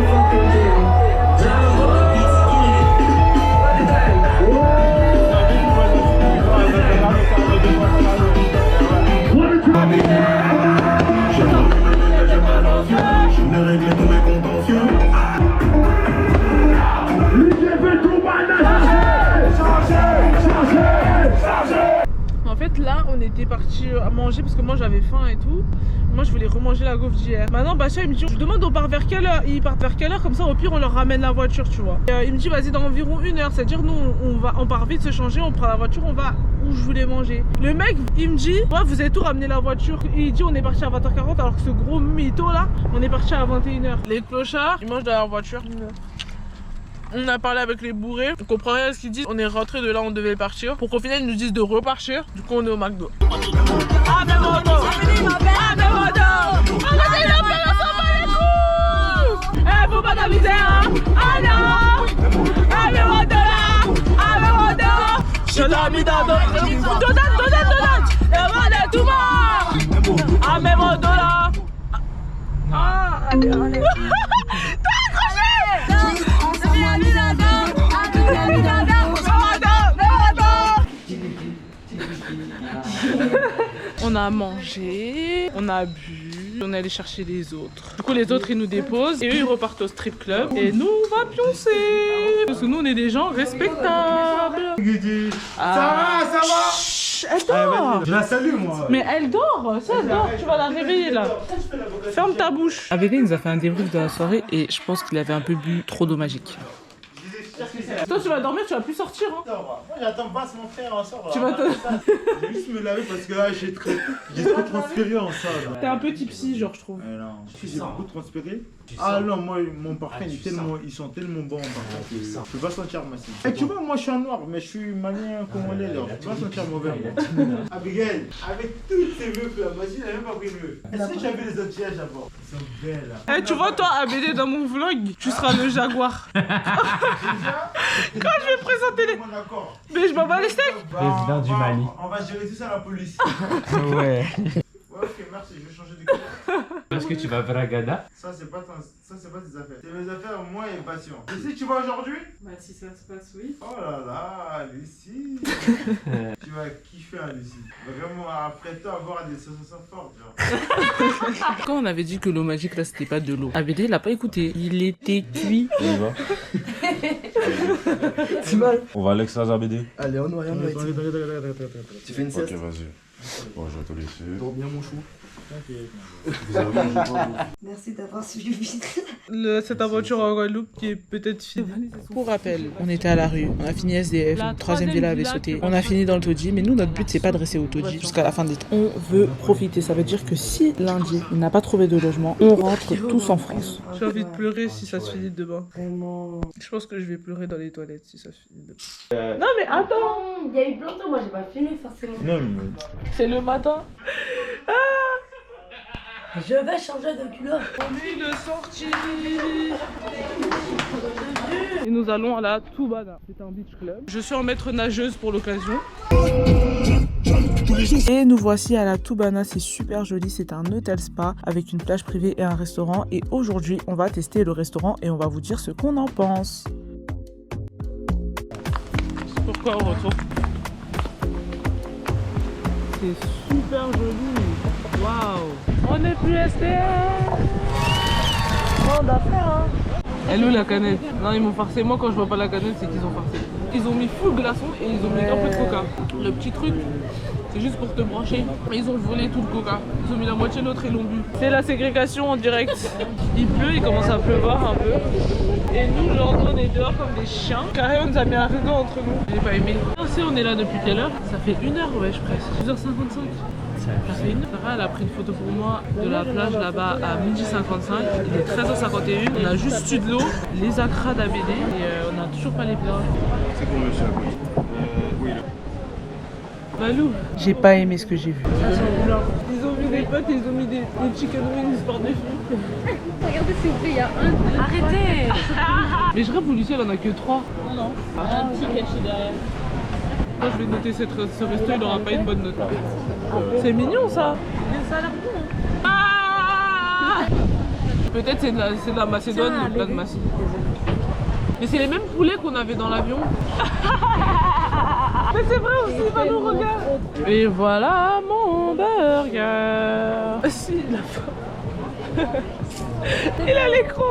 En fait là on était parti à manger parce que moi j'avais faim et tout. Moi je voulais remanger la gaufre d'hier. Maintenant Bacha il me dit je demande on part vers quelle heure. Ils partent vers quelle heure comme ça au pire on leur ramène la voiture tu vois. Et, il me dit vas-y dans environ 1 heure. C'est à dire nous on part vite se changer, on prend la voiture, on va où je voulais manger. Le mec il me dit ouais vous avez tout ramené la voiture. Il dit on est parti à 20h40 alors que ce gros mytho là on est parti à 21h. Les clochards ils mangent dans la voiture. On a parlé avec les bourrés, on comprend rien à ce qu'ils disent. On est rentré de là, on devait partir. Pour qu'au final, ils nous disent de repartir. Du coup, on est au McDo. Eh, faut pas t'amuser, hein! Ah non! Allez, on là! Je suis mis dans Donat! Et on est tout mort! Ah, mais mon dos là! Ah, allez! T'as accroché! On a mangé, on a bu, on est allé chercher les autres. Du coup les autres ils nous déposent et eux ils repartent au strip club et nous on va pioncer. Parce que nous on est des gens respectables. Ça va Chut, elle dort. Je la salue moi. Mais elle dort, ça elle dort, tu vas la réveiller là. Ferme ta bouche. ABD nous a fait un débrief de la soirée et je pense qu'il avait un peu bu trop d'eau magique. Toi tu vas dormir, tu vas plus sortir hein. Moi j'attends pas mon frère en sort. Tu vas te... Je vais juste me laver parce que là j'ai trop transpiré en ça. T'es un peu tipsy genre je trouve. Non, j'ai beaucoup transpiré. Ah non, moi mon parfum ils sont tellement bons en parfum que je peux pas sentir massif. Et tu vois moi je suis en noir mais je suis malien congolais là. Je peux pas sentir mauvais moi. Abigail, avec toutes ces meufs là, Massy elle a même pas pris une meuf. Est-ce que tu as vu les anti-âges d'abord? Ils sont belles là. Eh tu vois toi ABD dans mon vlog, tu seras le jaguar. Quand je vais présenter les... Mais je m'en bats les steaks. Président du Mali. On va gérer tout ça à la police. Ouais. Ouais, ok, merci, je vais changer de couleur. Est-ce que tu vas Bragada? Ça, c'est pas tes affaires. C'est mes affaires, moi et passion. Et si tu vas aujourd'hui? Bah, si ça se passe, oui. Oh là là, Lucie. Tu vas kiffer, hein, Lucie. Vraiment, après toi, avoir des sensations fortes, genre. Quand on avait dit que l'eau magique là c'était pas de l'eau, ABD il a pas écouté, il était cuit. On y va. C'est mal. On va à l'extase ABD. Allez, on noie, Tu fais une sieste? Ok, vas-y. Bon, je vais te laisser. Dors bien, mon chou. Vous avez mangé quoi, vous? Merci d'avoir suivi. Cette aventure en Guadeloupe qui est peut-être finie. Pour rappel, on était à la rue, on a fini SDF, La une troisième villa avait sauté, on a fini dans le taudis, mais nous notre but c'est pas de rester au taudis jusqu'à la fin de l'été. On veut profiter, ça veut dire que si lundi il n'a pas trouvé de logement, on rentre tous en France. J'ai envie de pleurer si ça se finit demain. Vraiment. Je pense que je vais pleurer dans les toilettes si ça se finit demain. Non mais attends, Il y a eu plein de temps, moi j'ai pas filmé forcément. Non, mais. c'est le matin. Je vais changer de culotte. On est de sortie. Et nous allons à la Toubana. C'est un beach club. Je suis en maître nageuse pour l'occasion. Et nous voici à la Toubana, c'est super joli, c'est un hôtel spa avec une plage privée et un restaurant. Et aujourd'hui, on va tester le restaurant et on va vous dire ce qu'on en pense. Pourquoi on retourne? C'est super joli. Waouh. On est plus SDF. On doit faire, hein. Elle est où la canette? Non, ils m'ont farcé. Moi, quand je vois pas la canette, c'est qu'ils ont farcé. Ils ont mis full glaçon et ils ont mis un peu de coca. Le petit truc, c'est juste pour te brancher. Mais ils ont volé tout le coca. Ils ont mis la moitié de l'autre et l'ont bu. C'est la ségrégation en direct. Il pleut, il commence à pleuvoir un peu. Et nous, genre, on est dehors comme des chiens. Carrément, on nous a mis un rideau entre nous. J'ai pas aimé. On sait, on est là depuis quelle heure? Ça fait 1 heure, wesh, presque. 2h55. Ça fait 1 heure. Sarah, elle a pris une photo pour moi de la plage là-bas à 12h55. Il est 13h51. On a juste eu de l'eau, les acras d'ABD et on a toujours pas les plats. C'est pour monsieur. Oui. Valou. J'ai pas aimé ce que j'ai vu. Ils ont mis des potes et ils ont mis des chicken wings par-dessus. Regardez s'il vous plaît, il y a un. Arrêtez. Mais je rêve, Lucie, elle en a que 3. Non. Un petit caché derrière. Moi, je vais noter ce resto, il aura pas une bonne note. C'est mignon ça. Ça a l'air bon. Ah, peut-être c'est de la Macédoine, le plat de Macie. Mais c'est les mêmes poulets qu'on avait dans l'avion. Mais c'est vrai aussi, Valou, regarde. Et voilà mon burger. Si, la femme. Il a l'écran.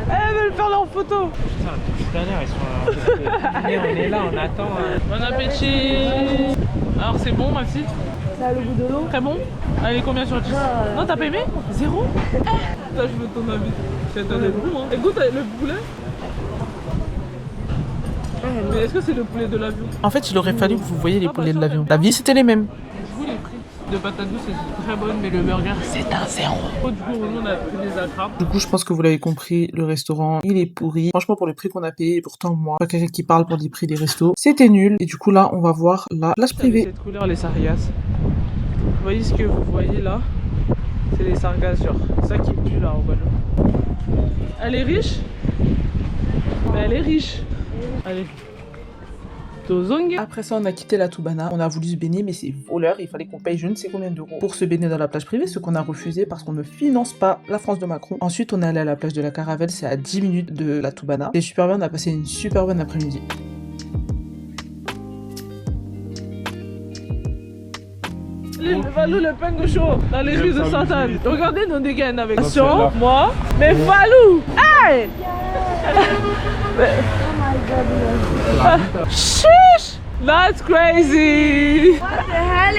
Elle veut le faire en photo. Putain, depuis tout à l'heure, ils sont on est là, on attend. Bon appétit. Alors c'est bon, Maxime? Ça a le goût de l'eau. Très bon. Allez, combien sur 10? Non, t'as pas aimé? 0? Là, je veux ton avis. C'est un bon, hein. Écoute, le poulet. Mais est-ce que c'est le poulet de l'avion? En fait, il aurait fallu que vous voyiez les poulets de l'avion. La vie, c'était les mêmes. Du coup, les prix de patates douces, c'est très bonne, mais le burger, c'est un 0. Du coup, nous, on a pris des attrapes. Du coup, je pense que vous l'avez compris, le restaurant, il est pourri. Franchement, pour le prix qu'on a payé, et pourtant, moi, pas quelqu'un qui parle pour les prix des restos, c'était nul. Et du coup, là, on va voir la plage privée. Cette couleur, les sargasses. Vous voyez ce que vous voyez là? C'est les sargasses, genre. Ça qui pue là, au ballon. Elle est riche? Mais elle est riche. Allez. Après ça, on a quitté la Toubana, on a voulu se baigner, mais c'est voleur, il fallait qu'on paye je ne sais combien d'euros pour se baigner dans la plage privée, ce qu'on a refusé parce qu'on ne finance pas la France de Macron. Ensuite, on est allé à la plage de la Caravelle, c'est à 10 minutes de la Toubana. C'est super bien, on a passé une super bonne après-midi. Valou le pingo chaud dans les rues de Sainte-Anne. Regardez nos dégaines avec Sion, moi, mais Valou. Hey. Chiche! That's crazy! What the hell?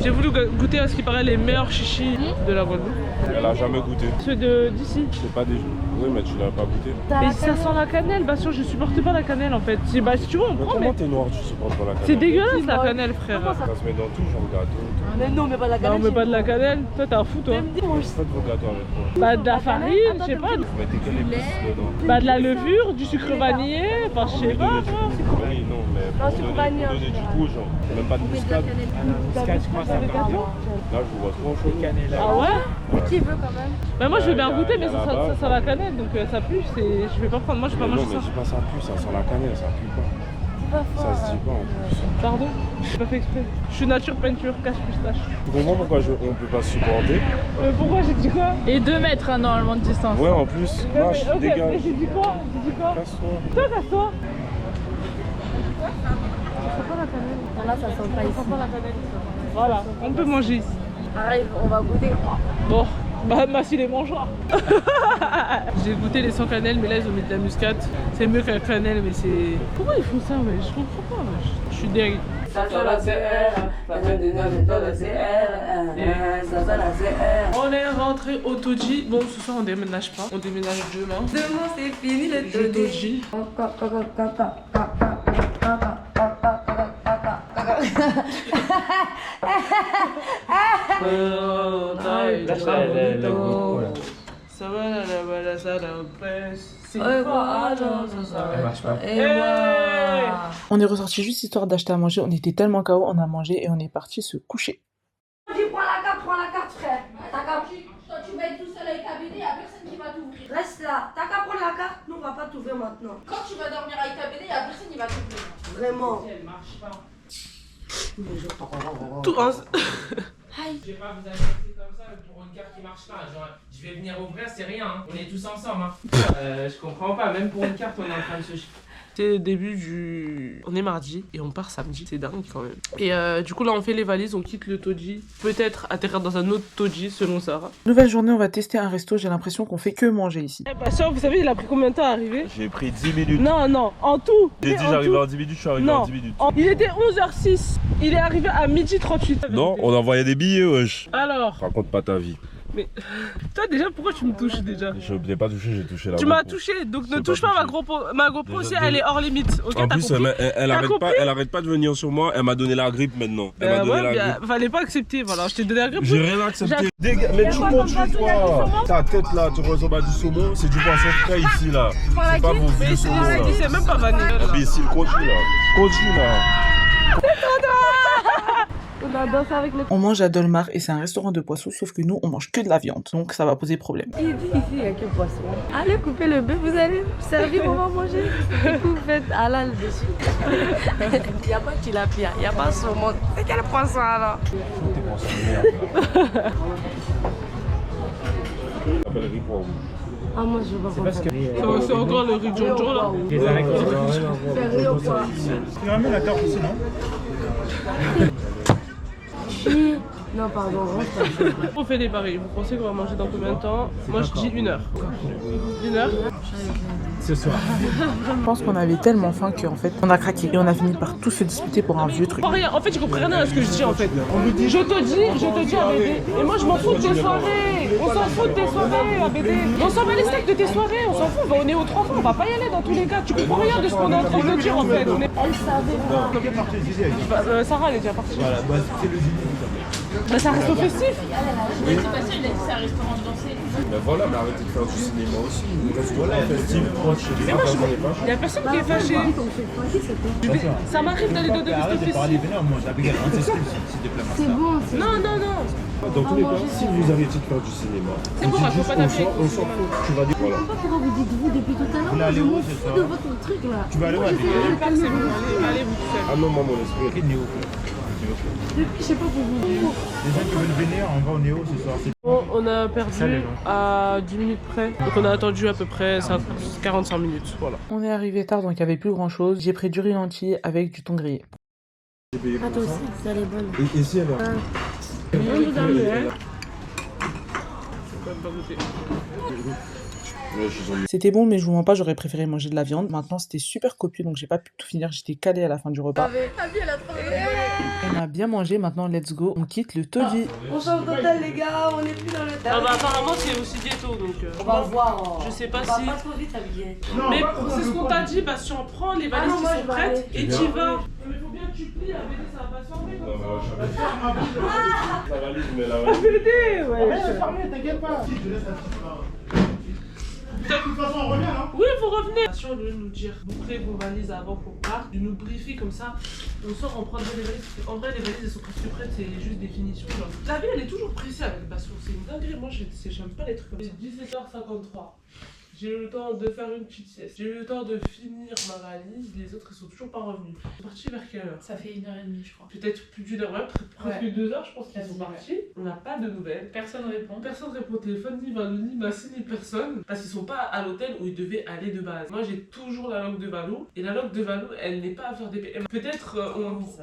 J'ai voulu goûter à ce qui paraît les meilleurs chichis de la Guadeloupe. Elle a jamais goûté. Ceux d'ici. C'est pas des... Oui, mais tu l'as pas goûté. Mais ça sent la cannelle, bah sûr, je supporte pas la cannelle en fait. Bah si tu veux, on prend, comment t'es noir, tu supportes pas la cannelle? C'est dégueulasse la cannelle, frère. Ça se met dans tout, genre gâteau. Mais non, mais pas de la Bah cannelle. on met pas de la cannelle. Toi t'es un fou, toi. Faites vos gâteaux avec moi. Bah de la farine, je sais pas. Vous mettez quelle épice dedans? Bah de la levure, du sucre vanillé, enfin je sais pas. Oui, non, mais pour donner du goût, genre. Même pas de muscade. Muscade, je crois, ça va bien. Là, je vous vois trop chaud. Ah ouais? Qui veut quand même? Bah moi je veux bien goûter, mais ça sent la cannelle, donc ça pue, je vais pas prendre, moi je vais pas manger ça. Non, mais dis pas ça pue, ça sent la cannelle, ça pue pas. Ça se dit pas en plus. Pardon? J'ai pas fait exprès. Je suis nature peinture, cache pistache. Tu comprends pourquoi on peut pas se supporter? Pourquoi j'ai dit quoi? Et 2 mètres hein, normalement de distance. Ouais, en plus. Ok, Lâche, mais dégage. j'ai dit quoi? J'ai dit quoi? Casse-toi. Toi, casse-toi. Non, là ça sent pas ici. Voilà, on peut manger ici. Arrive, on va goûter. Bon, bah Massy les mangera. J'ai goûté les sans cannelle, mais là ils ont mis de la muscade. C'est mieux que la cannelle, mais c'est... Pourquoi ils font ça, ouais? Je comprends pas, ouais. Je suis dingue. On est rentré au Toji. Bon, ce soir on déménage pas, on déménage demain. Demain c'est fini le Toji. Ça va la ça On est ressorti juste histoire d'acheter à manger. On était tellement KO, on a mangé et on est parti se coucher. Dis prends la carte frère. T'as qu'à... Toi tu vas être tout seul avec ta BD, y'a personne qui va t'ouvrir. Reste là, t'as qu'à prendre la carte, nous on va pas t'ouvrir maintenant. Quand tu vas dormir avec ta BD, y'a personne qui va t'ouvrir. Vraiment. Elle marche pas. Tout un... Je vais pas vous acheter comme ça pour une carte qui marche pas. Genre, je vais venir ouvrir, c'est rien. Hein. On est tous ensemble. Hein. Je comprends pas. Même pour une carte, on est en train de se chier. C'est le début du... On est mardi et on part samedi. C'est dingue quand même. Et du coup là on fait les valises, on quitte le Toji. Peut-être atterrir dans un autre Toji selon Sarah. Nouvelle journée, on va tester un resto. J'ai l'impression qu'on fait que manger ici. Eh bah sûr, vous savez il a pris combien de temps à arriver? J'ai pris 10 minutes. Non, non, en tout. J'ai dit j'arrivais en 10 minutes, je suis arrivé en 10 minutes. Il était 11h06. Il est arrivé à 12h38. Non, on envoyait des billets, wesh. Alors, Raconte pas ta vie. mais toi déjà pourquoi tu me touches déjà? Je n'ai pas touché, j'ai touché la Tu m'as touché, donc ne touche pas ma GoPro. Ma GoPro aussi elle est hors limite. Ok, En t'as plus, compris? elle arrête pas de venir sur moi, elle m'a donné la grippe maintenant. Elle m'a donné Ouais, la bien, grippe. fallait pas accepter, voilà, je t'ai donné la grippe. J'ai rien accepté. J'ai- Mais tout le monde chez toi. Ta tête là, tu ressembles à du saumon, c'est du poisson frais ici là. C'est pas vos vieux Mais saumons là. c'est même pas vanné. Imbécile, continue là. Continue là. On a dansé avec le... On mange à Dolmar et c'est un restaurant de poissons, sauf que nous, on mange que de la viande. Donc ça va poser problème. Il dit ici, il n'y a que poisson. Allez couper le bœuf, vous allez servir, on va manger. Et vous faites halal dessus. Il n'y a pas de tilapia, il n'y a pas saumon. C'est quel poisson alors? Ah, moi je veux pas comprendre. C'est encore le riz Jojo là. C'est rien quoi. Tu ramènes la carte ici, non? Chi. Non, pardon, On fait des paris. Vous pensez qu'on va manger dans combien de temps? Moi je dis 1 heure. 1 heure? Ce soir. Je pense qu'on avait tellement faim qu'en fait, on a craqué. Et on a fini par tous se disputer pour un vieux truc. Oh, rien. En fait, je comprends rien à ce que je dis en fait. Je te dis à bébé. Et moi je m'en fous de tes soirées. On s'en fout de tes soirées à bébé. On s'en bat les steaks de tes soirées. On s'en fout. On est aux 3 fois. On va pas y aller dans tous les cas. Tu comprends rien de ce qu'on est en train de dire en fait. Elle savait pas. Sarah elle est déjà partie. Voilà, bah c'est le dîner. Bah ça reste au festif. Il a dit c'est un restaurant de danser. Mais voilà, mais arrêtez de faire du cinéma aussi. Voilà, festif, proche. Mais moi il y a personne qui est fâché. Ça m'arrive d'aller dans des restos festifs. Vénère, moi j'avais gagné un s'il te plaît. C'est bon, c'est Non, non, non. Dans tous les cas, si vous arrêtez de faire du cinéma, C'est bon, raconte pas ta vie. on s'en fout. Tu vas dire voilà. pourquoi vous dites vous depuis tout à l'heure. Vous Moi, allez je où, m'en c'est fous ça de votre truc là. Tu vas aller où, Moi, Adrien? j'essaie de C'est calmer bon, vous. allez vous tout seul. Ah non, maman, l'esprit. Néo. Depuis, je sais pas pour vous. Les gens qui veulent venir, on va au Néo ce soir. Bon, on a perdu à 10 minutes près. Donc on a attendu à peu près 45 minutes. Voilà. On est arrivé tard, donc il n'y avait plus grand chose. J'ai pris du riz entier avec du thon grillé. Ah, toi aussi, ça les bonne. Et si elle est... On nous a mis, hein. C'était bon, mais je vous mens pas, j'aurais préféré manger de la viande. Maintenant, c'était super copieux, donc j'ai pas pu tout finir. J'étais calée à la fin du repas. On a bien mangé, maintenant let's go. On quitte le Toji. On change d'hôtel, les gars, on est plus dans le Ah bah apparemment c'est aussi ghetto donc... On va voir. Je sais pas On va si... pas trop vite habiller. Mais c'est ce qu'on t'a dit, parce que tu en prends les valises non, qui moi, sont je vais prêtes aller. et tu vas. Mais faut bien que tu plies, Abédé, ça va pas se fermer comme ça. La valise, mais la valise. Abédé, ouais. T'inquiète pas. Si, je laisse la petite part. De toute façon, on revient, non? Oui, vous revenez. Au lieu de nous dire, bouclez vos valises avant qu'on parte, de nous briefer comme ça, on sort, on prendrait les valises. En vrai, les valises elles sont presque prêtes, c'est juste des finitions. Genre. La vie, elle est toujours pressée avec Bassou, c'est une dinguerie. Moi, j'aime pas les trucs comme ça. 17h53. J'ai eu le temps de faire une petite sieste. J'ai eu le temps de finir ma valise. Les autres, ils sont toujours pas revenus. Ils sont partis vers quelle heure? Ça fait 1h30 je crois. Peut-être plus d'une heure, ouais, presque 2 heures, je pense qu'ils sont partis. On n'a pas de nouvelles. Personne répond. Personne répond au téléphone, ni Valou, ni Massi, ni personne. Parce qu'ils sont pas à l'hôtel où ils devaient aller de base. Moi, j'ai toujours la log de Valou. Et la log de Valou, elle n'est pas à faire des PM. Peut-être,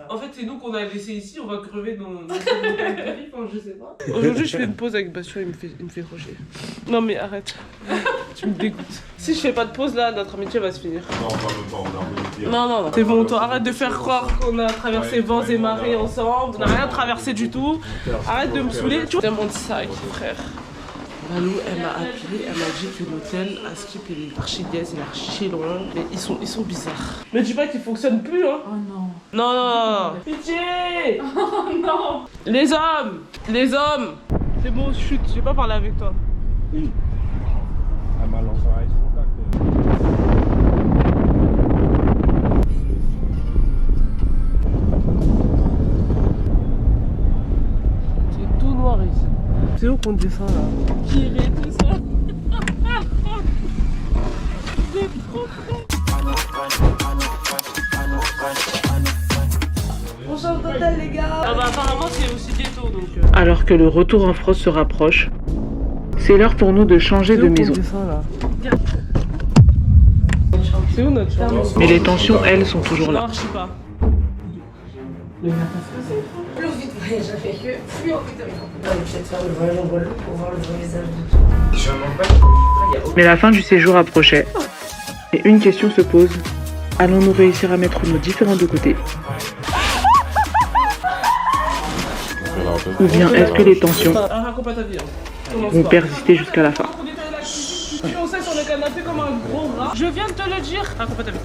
en fait, c'est nous qu'on a laissé ici. On va crever dans nos périph', je sais pas. Aujourd'hui, je fais une pause avec Bastien, il me fait roger. Non, mais arrête. Tu me dégoûtes. Si je fais pas de pause là, notre amitié va se finir. Non, on va revenir. Non. C'est bon, toi, arrête de faire croire qu'on a traversé vents et marées ensemble. On n'a rien traversé du tout. Arrête de me saouler. Tu vois, mon sac, frère. Valou, elle m'a appelé, elle m'a dit que l'hôtel à Skip il est archi gaze, il est archi loin. Mais ils sont bizarres. Me dis pas qu'ils fonctionnent plus, hein. Oh non. Non. Pitié. Oh non. Les hommes. C'est bon, chute, j'ai pas parlé avec toi. Elle m'a lancé un ice contact. C'est tout noir ici. C'est où qu'on descend là? Tiré tout ça. C'est trop On change d'hôtel, les Ah bah apparemment c'est aussi bientôt donc. Alors que le retour en France se rapproche, c'est l'heure pour nous de changer de maison. C'est où notre chambre? Mais les tensions, elles, sont toujours là. Non, je sais pas. Plus envie de voyager avec eux, plus envie de... peut-être faire le voyage en Guadeloupe pour voir le vrai visage de tout. Mais la fin du séjour approchait. Et une question se pose. Allons-nous réussir à mettre nos différends de côté? Ou bien est-ce que les tensions Raconte pas ta vie. vont persister jusqu'à la fin? On sait sur le canapé comme un gros rat. Je viens de te le dire. Raconte pas ta vie.